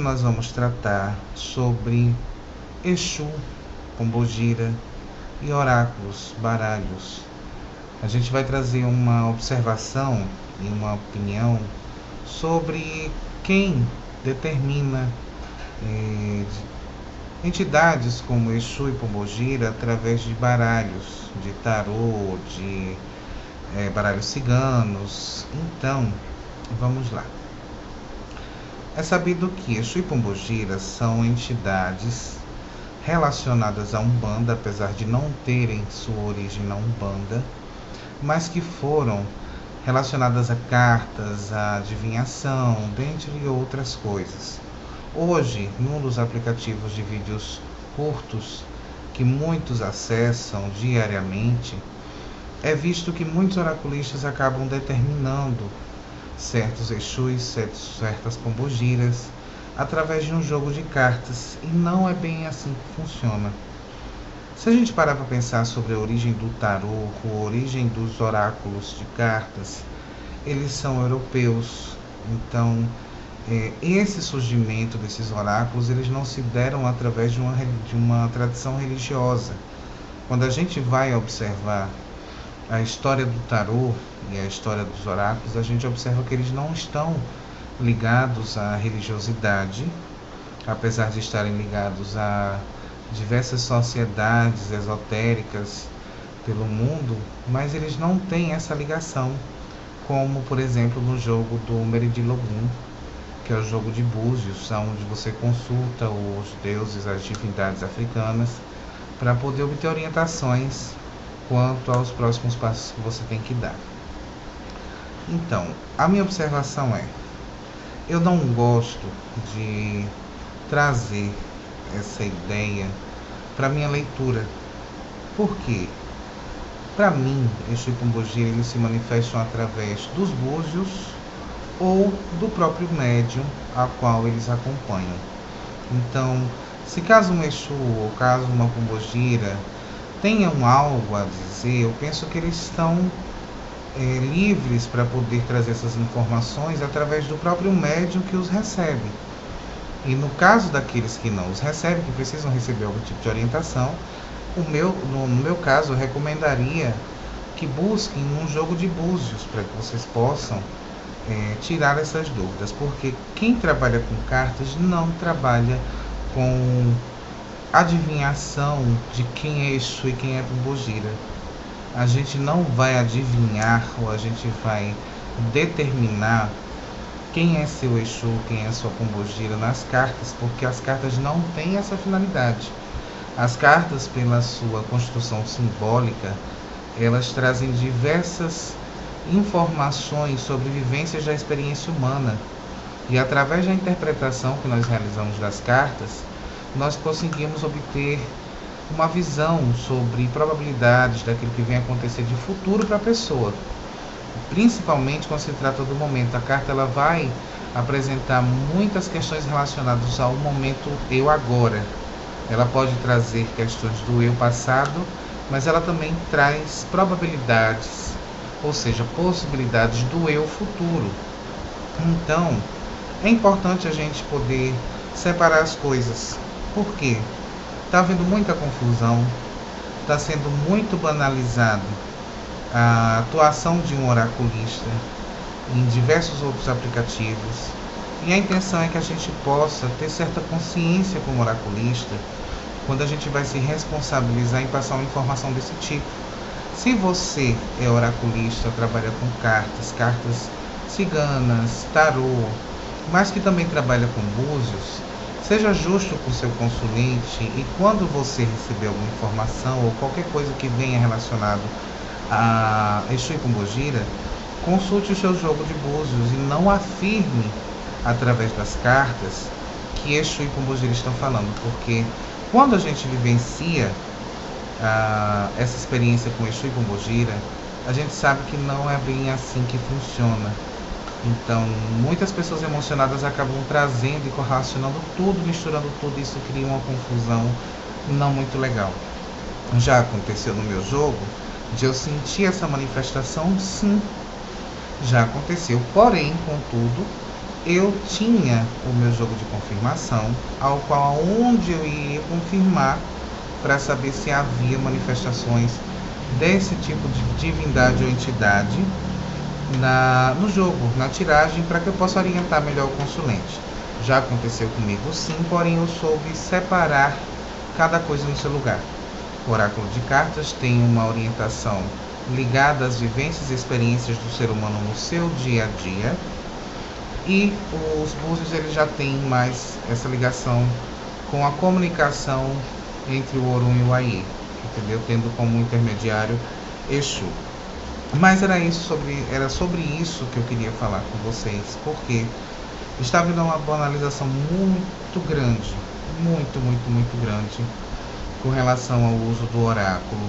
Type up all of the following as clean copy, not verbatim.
nós vamos tratar sobre Exu, Pombogira e oráculos, baralhos. A gente vai trazer uma observação e uma opinião sobre quem determina entidades como Exu e Pombogira através de baralhos, de tarô, de baralhos ciganos. Então, vamos lá. É sabido que Exu e Pombogira são entidades relacionadas à Umbanda, apesar de não terem sua origem na Umbanda, mas que foram relacionadas a cartas, a adivinhação, dentre outras coisas. Hoje, num dos aplicativos de vídeos curtos que muitos acessam diariamente, é visto que muitos oraculistas acabam determinando certos Exus, certas Pombogiras, através de um jogo de cartas, e não é bem assim que funciona. Se a gente parar para pensar sobre a origem do tarô, a origem dos oráculos de cartas, eles são europeus. Então, esse surgimento desses oráculos, eles não se deram através de uma tradição religiosa. Quando a gente vai observar a história do tarô e a história dos oráculos, a gente observa que eles não estão ligados à religiosidade, apesar de estarem ligados a diversas sociedades esotéricas pelo mundo, mas eles não têm essa ligação, como por exemplo no jogo do Meridilogum, que é o jogo de Búzios, onde você consulta os deuses, as divindades africanas, para poder obter orientações quanto aos próximos passos que você tem que dar. Então, a minha observação é: eu não gosto de trazer essa ideia para minha leitura. Por quê? Para mim, Exu e Pombogira, eles se manifestam através dos búzios ou do próprio médium a qual eles acompanham. Então, se caso um Exu ou caso uma Pombogira tenham algo a dizer, eu penso que eles estão livres para poder trazer essas informações através do próprio médium que os recebe. E no caso daqueles que não os recebem, que precisam receber algum tipo de orientação, no meu caso, eu recomendaria que busquem um jogo de búzios para que vocês possam tirar essas dúvidas, porque quem trabalha com cartas não trabalha com adivinhação de quem é Exu e quem é Pombogira. A gente não vai adivinhar ou a gente vai determinar quem é seu Exu, quem é sua Pombogira nas cartas, porque as cartas não têm essa finalidade. As cartas, pela sua construção simbólica, elas trazem diversas informações sobre vivências da experiência humana. E através da interpretação que nós realizamos das cartas, nós conseguimos obter uma visão sobre probabilidades daquilo que vem acontecer de futuro para a pessoa. Principalmente quando se trata do momento. A carta ela vai apresentar muitas questões relacionadas ao momento eu agora. Ela pode trazer questões do eu passado, mas ela também traz probabilidades, ou seja, possibilidades do eu futuro. Então, é importante a gente poder separar as coisas. Por quê? Está havendo muita confusão, está sendo muito banalizado a atuação de um oraculista em diversos outros aplicativos, e a intenção é que a gente possa ter certa consciência como oraculista quando a gente vai se responsabilizar em passar uma informação desse tipo. Se você é oraculista, trabalha com cartas ciganas, tarô, mas que também trabalha com búzios, seja justo com seu consulente, e quando você receber alguma informação ou qualquer coisa que venha relacionado a Exu e Pombogira, consulte o seu jogo de búzios e não afirme através das cartas que Exu e Pombogira estão falando, porque quando a gente vivencia essa experiência com Exu e Pombogira, a gente sabe que não é bem assim que funciona. Então, muitas pessoas emocionadas acabam trazendo e correlacionando tudo, misturando tudo, e isso cria uma confusão não muito legal. Já aconteceu no meu jogo de eu sentir essa manifestação? Sim, já aconteceu. Porém, contudo, eu tinha o meu jogo de confirmação, ao qual onde eu iria confirmar para saber se havia manifestações desse tipo de divindade ou entidade no jogo, na tiragem, para que eu possa orientar melhor o consulente. Já aconteceu comigo sim, porém eu soube separar cada coisa no seu lugar. O oráculo de cartas tem uma orientação ligada às vivências e experiências do ser humano no seu dia a dia, e os búzios ele já tem mais essa ligação com a comunicação entre o Orum e o Aie, entendeu? Tendo como intermediário Exu. Mas era sobre isso que eu queria falar com vocês, porque está havendo uma banalização muito grande, muito grande, com relação ao uso do oráculo.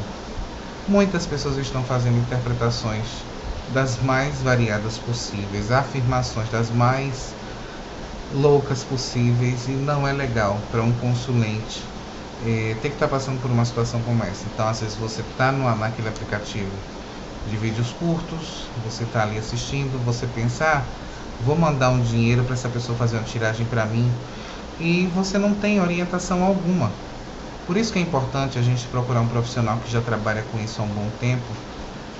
Muitas pessoas estão fazendo interpretações das mais variadas possíveis, afirmações das mais loucas possíveis, e não é legal para um consulente ter que estar passando por uma situação como essa. Então, às vezes você está naquele aplicativo de vídeos curtos, você está ali assistindo, você pensa, vou mandar um dinheiro para essa pessoa fazer uma tiragem para mim, e você não tem orientação alguma. Por isso que é importante a gente procurar um profissional que já trabalha com isso há um bom tempo,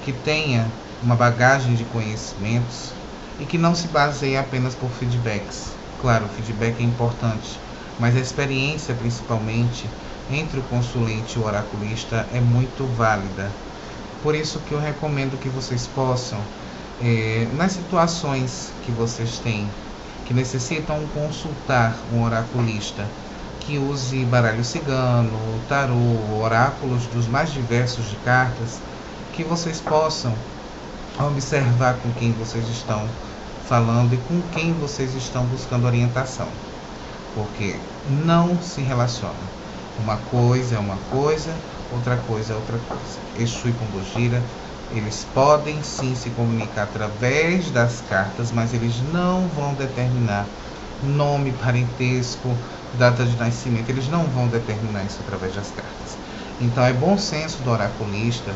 que tenha uma bagagem de conhecimentos e que não se baseie apenas por feedbacks. Claro, o feedback é importante, mas a experiência, principalmente entre o consulente e o oraculista, é muito válida. Por isso que eu recomendo que vocês possam, nas situações que vocês têm, que necessitam consultar um oraculista, que use baralho cigano, tarô, oráculos dos mais diversos de cartas, que vocês possam observar com quem vocês estão falando e com quem vocês estão buscando orientação, porque não se relaciona. Uma coisa é uma coisa, outra coisa é outra coisa. Exu e Pombogira, eles podem sim se comunicar através das cartas, mas eles não vão determinar nome, parentesco, data de nascimento, eles não vão determinar isso através das cartas. Então é bom senso do oraculista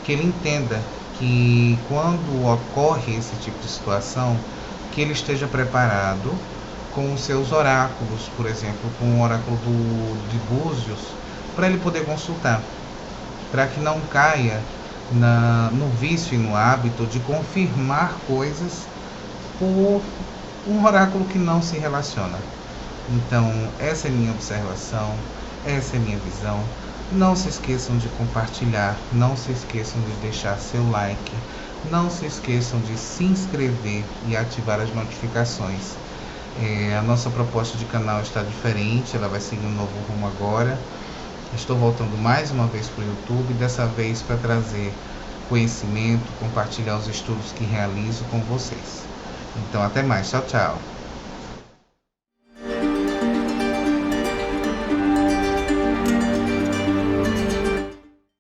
que ele entenda que quando ocorre esse tipo de situação, que ele esteja preparado com os seus oráculos, por exemplo, com o oráculo de Búzios, para ele poder consultar, para que não caia no vício e no hábito de confirmar coisas por um oráculo que não se relaciona. Então, essa é minha observação, essa é minha visão. Não se esqueçam de compartilhar, não se esqueçam de deixar seu like, não se esqueçam de se inscrever e ativar as notificações. A nossa proposta de canal está diferente, ela vai seguir um novo rumo agora. Estou voltando mais uma vez para o YouTube, dessa vez para trazer conhecimento, compartilhar os estudos que realizo com vocês. Então, até mais. Tchau, tchau.